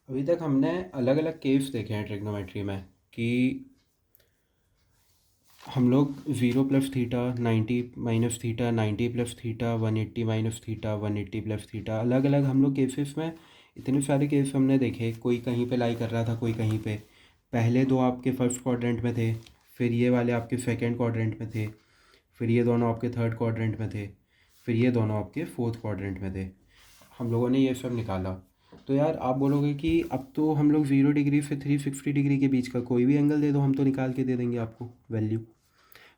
अभी तक हमने अलग अलग केव्स देखे हैं ट्रिग्नोमेट्री में कि हम लोग 0 + theta, 90 - theta, 90 + theta, 180 - theta, 180 + theta, अलग अलग हम लोग केसेस में इतने सारे केस हमने देखे। कोई कहीं पे लाई कर रहा था, कोई कहीं पे। पहले दो आपके फर्स्ट क्वाड्रेंट में थे, फिर ये वाले आपके सेकंड क्वाड्रेंट में थे, फिर ये दोनों आपके थर्ड क्वाड्रेंट में थे, फिर ये दोनों आपके फोर्थ क्वाड्रेंट में थे। हम लोगों ने ये सब निकाला। तो यार आप बोलोगे कि अब तो हम लोग 0 डिग्री से 360 डिग्री के बीच का कोई भी एंगल दे दो, हम तो निकाल के दे देंगे आपको वैल्यू।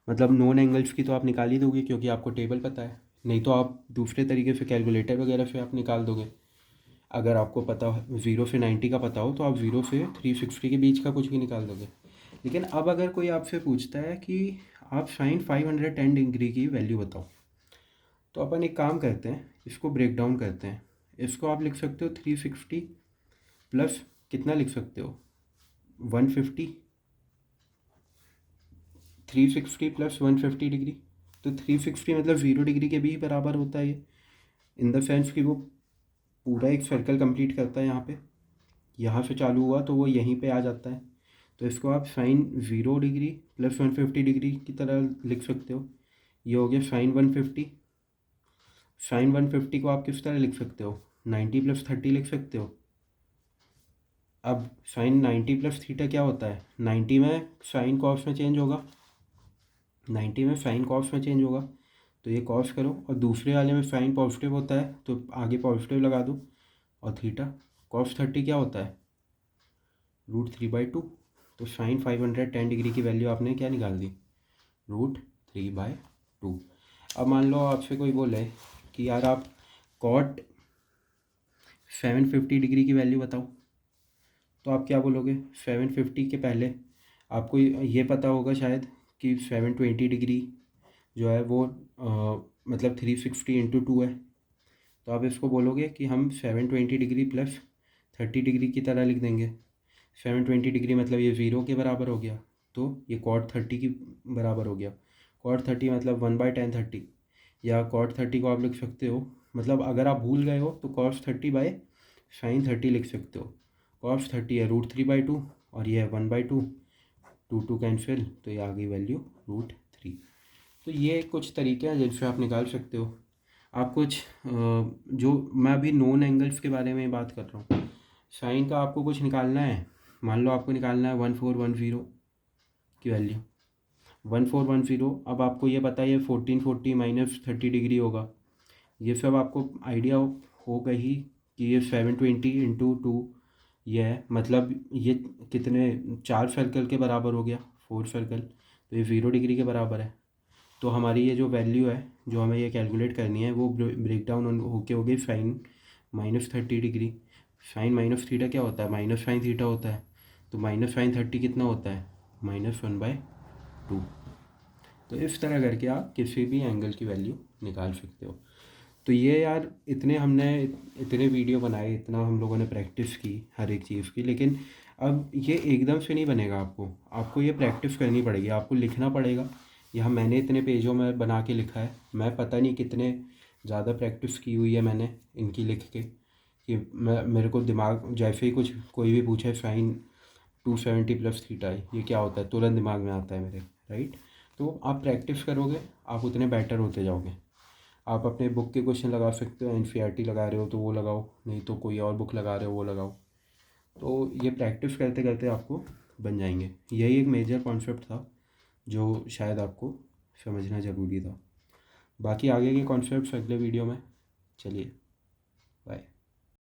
मतलब नॉन एंगल्स की तो आप निकाल ही दोगे क्योंकि आपको टेबल पता है। नहीं तो आप दूसरे तरीके से कैलकुलेटर वगैरह से आप निकाल दोगे। अगर आपको पता हो 0 से 90 का पता हो तो आप 0 से 360 के बीच का कुछ भी निकाल दोगे। लेकिन अब अगर कोई आपसे पूछता है कि आप साइन 510 डिग्री की वैल्यू बताओ, तो अपन एक काम करते हैं, इसको ब्रेक डाउन करते हैं। इसको आप लिख सकते हो 360 प्लस कितना लिख सकते हो 150, 360 + 150 डिग्री। तो 360 मतलब 0 डिग्री के भी बराबर होता है ये, इन द सेंस कि वो पूरा एक सर्कल कंप्लीट करता है। यहाँ से चालू हुआ तो वो यहीं पे आ जाता है। तो इसको आप साइन 0 डिग्री + 150 डिग्री की तरह लिख सकते हो। ये हो गया साइन 150। साइन 150 को आप किस तरह लिख सकते हो, 90 + 30 लिख सकते हो। अब साइन 90 + थीटा क्या होता है, 90 में साइन कॉस में चेंज होगा, 90 में साइन कॉस में चेंज होगा। तो ये कॉस करो, और दूसरे वाले में साइन पॉजिटिव होता है तो आगे पॉजिटिव लगा दो। और थीटा कॉस 30 क्या होता है, √3/2। तो साइन 510 डिग्री की वैल्यू आपने क्या निकाल दी, √3/2। अब मान लो आपसे कोई बोले कि यार आप कॉट 750 डिग्री की वैल्यू बताओ, तो आप क्या बोलोगे। 750 के पहले आपको ये पता होगा शायद कि 720 डिग्री जो है वो मतलब 360 × 2 है। तो आप इसको बोलोगे कि हम 720 डिग्री + 30 डिग्री की तरह लिख देंगे। 720 डिग्री मतलब ये 0 के बराबर हो गया, तो ये कॉट 30 की बराबर हो गया। कॉट 30 मतलब 1/tan 30, या कॉट 30 को आप लिख सकते हो, मतलब अगर आप भूल गए हो तो कॉस 30/sin 30 लिख सकते हो। कॉस 30 है √3/2 और ये है 1/2, 2 कैंसिल, तो ये आ गई वैल्यू √3। तो ये कुछ तरीके हैं जिनसे आप निकाल सकते हो। आप कुछ जो मैं अभी नॉन एंगल्स के बारे में बात कर रहा हूँ, साइन का आपको कुछ निकालना है। मान लो आपको निकालना है 1410 की वैल्यू, 1410। अब आपको ये पता है ये 1440 - 30 डिग्री होगा। ये सब आपको आइडिया होगा ही कि ये 720 × 2 ये है, मतलब ये कितने 4 सर्कल के बराबर हो गया, 4 सर्कल। तो ये 0 डिग्री के बराबर है। तो हमारी ये जो वैल्यू है जो हमें ये कैलकुलेट करनी है वो ब्रेक डाउन होके हो गई sine -30 degree. Sine minus theta क्या होता है, माइनस साइन थीटा होता है। तो -sin 30 कितना होता है, -1/2। तो इस तरह करके आप किसी भी एंगल की वैल्यू निकाल सकते हो। तो ये यार इतने वीडियो बनाए, इतना हम लोगों ने प्रैक्टिस की हर एक चीज़ की, लेकिन अब ये एकदम से नहीं बनेगा। आपको ये प्रैक्टिस करनी पड़ेगी, आपको लिखना पड़ेगा। यहाँ मैंने इतने पेजों में बना के लिखा है, मैं पता नहीं कितने ज़्यादा प्रैक्टिस की हुई है मैंने इनकी लिख के, कि मेरे को दिमाग जैसे ही कुछ कोई भी पूछे साइन 270 + थीटा ये क्या होता है, तुरंत दिमाग में आता है मेरे, राइट। तो आप प्रैक्टिस करोगे, आप उतने बेटर होते जाओगे। आप अपने बुक के क्वेश्चन लगा सकते हो, एनसीईआरटी लगा रहे हो तो वो लगाओ, नहीं तो कोई और बुक लगा रहे हो वो लगाओ। तो ये प्रैक्टिस करते करते आपको बन जाएंगे। यही एक मेजर कॉन्सेप्ट था जो शायद आपको समझना ज़रूरी था। बाकी आगे के कॉन्सेप्ट्स अगले वीडियो में। चलिए, बाय।